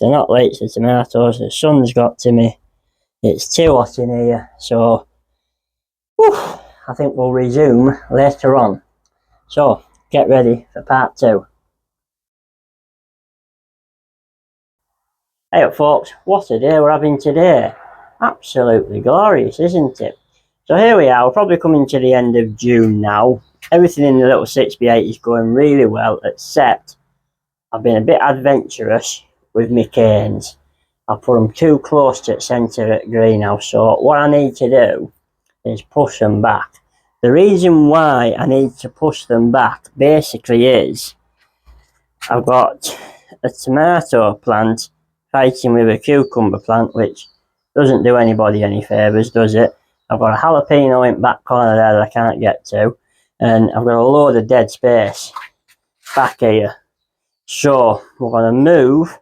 they're not late, the tomatoes. The sun's got to me. It's too hot in here, so I think we'll resume later on. So get ready for part 2. Hey up folks, what a day we're having today. Absolutely glorious, isn't it? So here we are, we're probably coming to the end of June now. Everything in the little 6x8 is going really well, except I've been a bit adventurous with my canes. I put them too close to the centre of the greenhouse, so what I need to do is push them back. The reason why I need to push them back basically is I've got a tomato plant fighting with a cucumber plant, which doesn't do anybody any favours, does it? I've got a jalapeno in the back corner there that I can't get to, and I've got a load of dead space back here. So we're going to move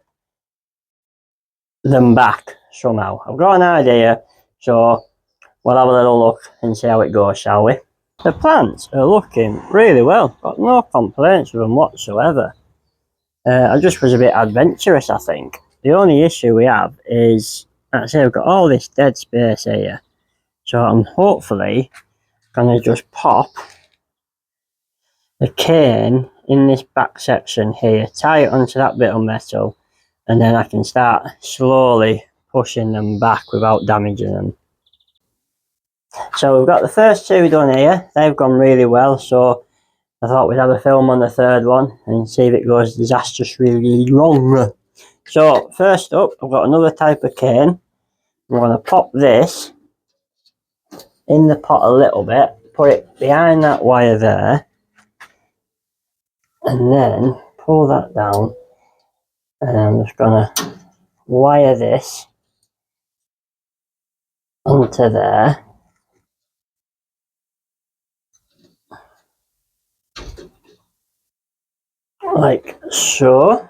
them back somehow. I've got an idea, so we'll have a little look and see how it goes, shall we? The plants are looking really well. Got no complaints with them whatsoever. I just was a bit adventurous, I think. The only issue we have is, like I say, we've got all this dead space here. So I'm hopefully going to just pop the cane in this back section here, tie it onto that bit of metal, and then I can start slowly pushing them back without damaging them. So we've got the first 2 done here. They've gone really well, so I thought we'd have a film on the third one and see if it goes disastrously wrong. So first up, I've got another type of cane. I'm going to pop this in the pot a little bit, put it behind that wire there, and then pull that down, and I'm just going to wire this onto there. Like so.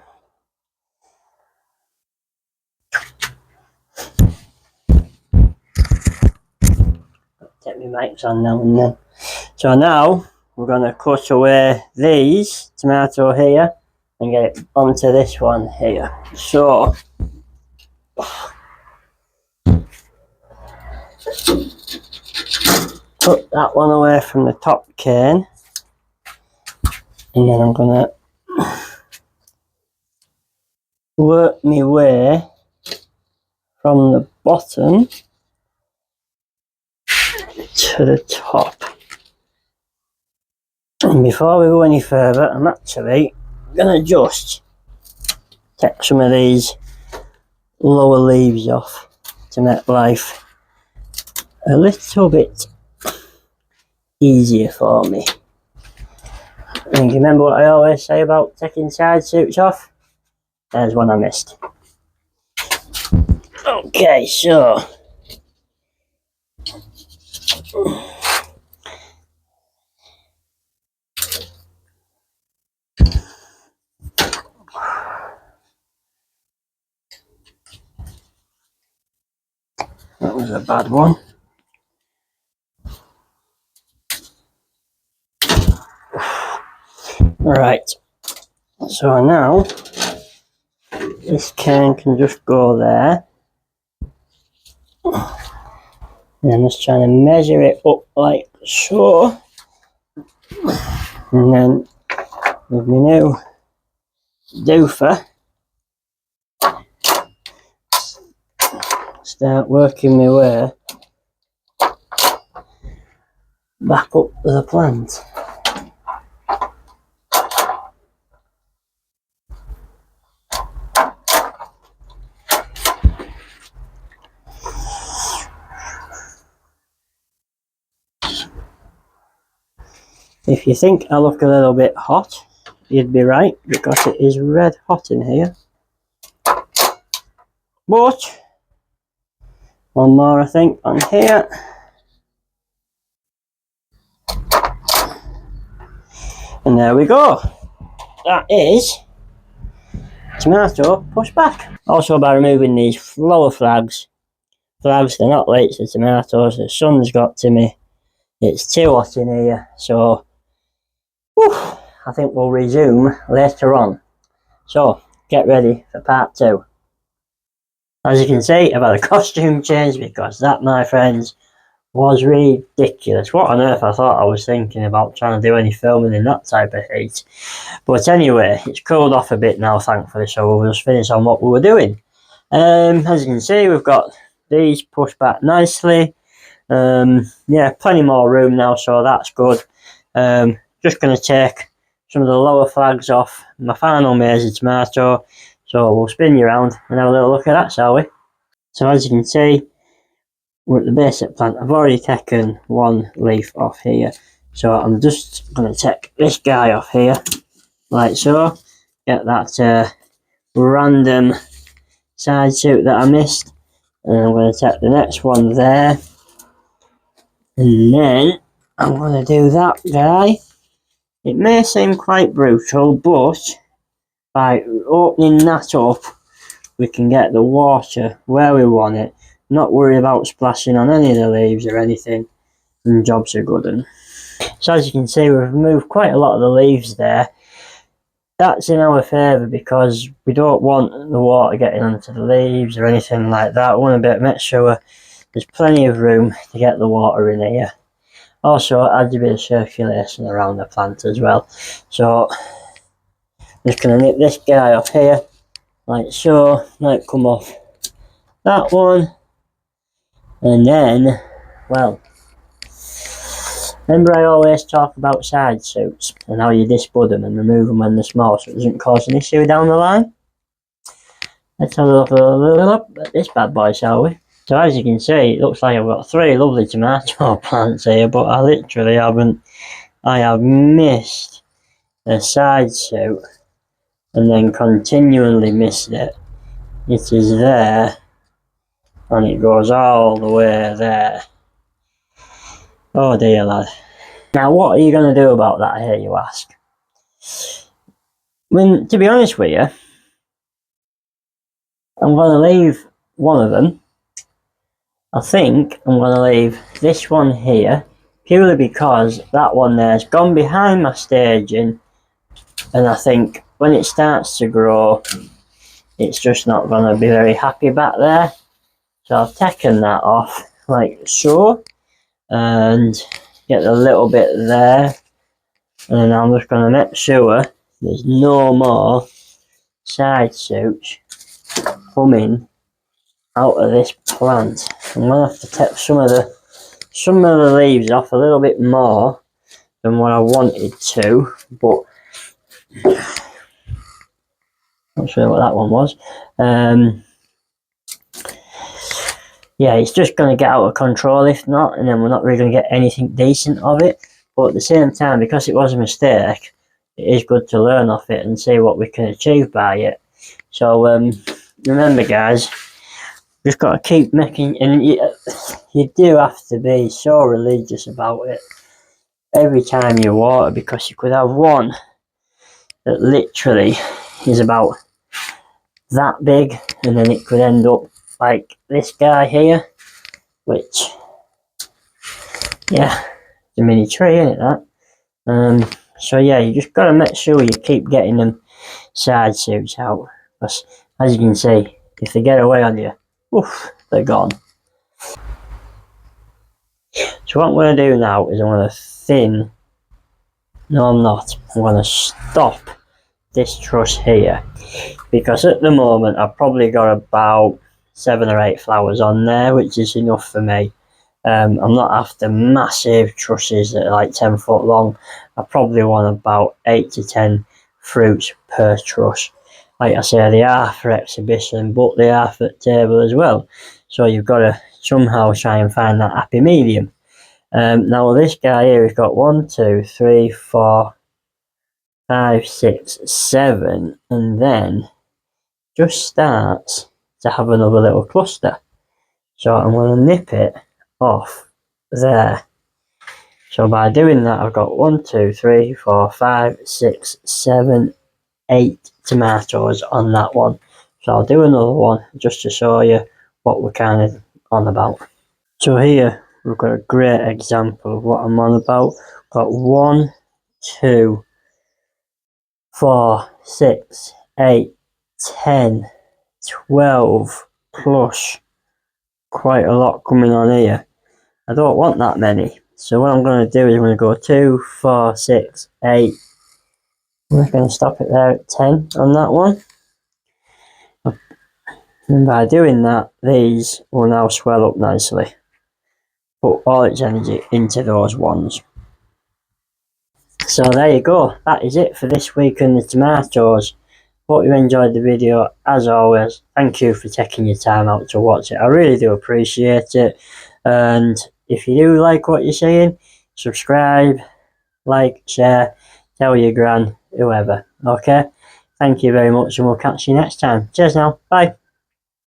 Take my mics on now and then. So now we're going to cut away these tomato here and get it onto this one here. So put that one away from the top cane, and then I'm going to work my way from the bottom to the top. And before we go any further, I'm actually going to just take some of these lower leaves off to make life a little bit easier for me. And you remember what I always say about taking side suits off? There's one I missed. Okay, so that was a bad one. Right, so now this cane can just go there. And I'm just trying to measure it up like so. And then with my new doofer, start working my way back up the plant. If you think I look a little bit hot, you'd be right, because it is red hot in here. But one more I think on here. And there we go. That is tomato push back. Also by removing these flower flags. They're not late to tomatoes, the sun's got to me. It's too hot in here, so I think we'll resume later on. So get ready for part 2. As you can see, I've had a costume change because that, my friends, was ridiculous. What on earth I thought I was thinking about trying to do any filming in that type of heat. But anyway, it's cooled off a bit now, thankfully, so we'll just finish on what we were doing. As you can see, we've got these pushed back nicely. Yeah, plenty more room now, so that's good. Just going to take some of the lower flags off my final maize tomato. So we'll spin you around and have a little look at that, shall we? So as you can see, we're at the basic plant. I've already taken one leaf off here. So I'm just going to take this guy off here, like so. Get that random side shoot that I missed. And I'm going to take the next one there. And then I'm going to do that guy. It may seem quite brutal, but by opening that up, we can get the water where we want it. Not worry about splashing on any of the leaves or anything, and jobs are good. And so as you can see, we've removed quite a lot of the leaves there. That's in our favour because we don't want the water getting onto the leaves or anything like that. We want to make sure there's plenty of room to get the water in here. Also, it adds a bit of circulation around the plant as well. So, I'm just going to nip this guy off here, like so, might come off that one. And then, well, remember I always talk about side shoots and how you disbud them and remove them when they're small so it doesn't cause an issue down the line? Let's have a look at this bad boy, shall we? So as you can see, it looks like I've got 3 lovely tomato plants here, but I literally haven't. I have missed a side shoot and then continually missed it. It is there and it goes all the way there. Oh dear lad. Now what are you going to do about that, I hear you ask? When, to be honest with you, I'm going to leave one of them. I think I'm going to leave this one here purely because that one there's gone behind my staging, and I think when it starts to grow it's just not going to be very happy back there. So I've taken that off like so and get a little bit there, and I'm just going to make sure there's no more side shoots coming out of this plant. I'm going to have to take some of the leaves off a little bit more than what I wanted to, but not sure what that one was. Yeah, it's just going to get out of control if not, and then we're not really going to get anything decent of it. But at the same time, because it was a mistake, it is good to learn off it and see what we can achieve by it. So remember guys, just got to keep making, and you do have to be so religious about it every time you water, because you could have one that literally is about that big and then it could end up like this guy here, which, yeah, it's a mini tree, isn't it, that? So yeah, you just got to make sure you keep getting them side shoots out, because as you can see, if they get away on you, oof, they're gone. So what I'm going to do now is I'm going to thin, no I'm not, I'm going to stop this truss here, because at the moment I've probably got about 7 or 8 flowers on there, which is enough for me. I'm not after massive trusses that are like 10 foot long. I probably want about 8 to 10 fruits per truss. Like I say, they are for exhibition, but they are for the table as well. So you've got to somehow try and find that happy medium. Now this guy here has got 1, 2, 3, 4, 5, 6, 7, and then just starts to have another little cluster. So I'm going to nip it off there. So by doing that, I've got 1, 2, 3, 4, 5, 6, 7, 8 tomatoes on that one. So I'll do another one just to show you what we're kind of on about. So here we've got a great example of what I'm on about. Got 1, 2, 4, 6, 8, 10, 12, plus quite a lot coming on here. I don't want that many. So what I'm going to do is I'm going to go 2, 4, 6, 8. I'm just going to stop it there at 10 on that one. And by doing that, these will now swell up nicely. Put all its energy into those ones. So there you go. That is it for this week on the tomatoes. Hope you enjoyed the video. As always, thank you for taking your time out to watch it. I really do appreciate it. And if you do like what you're seeing, subscribe, like, share, tell your gran, whoever. Okay? Thank you very much and we'll catch you next time. Cheers now. Bye.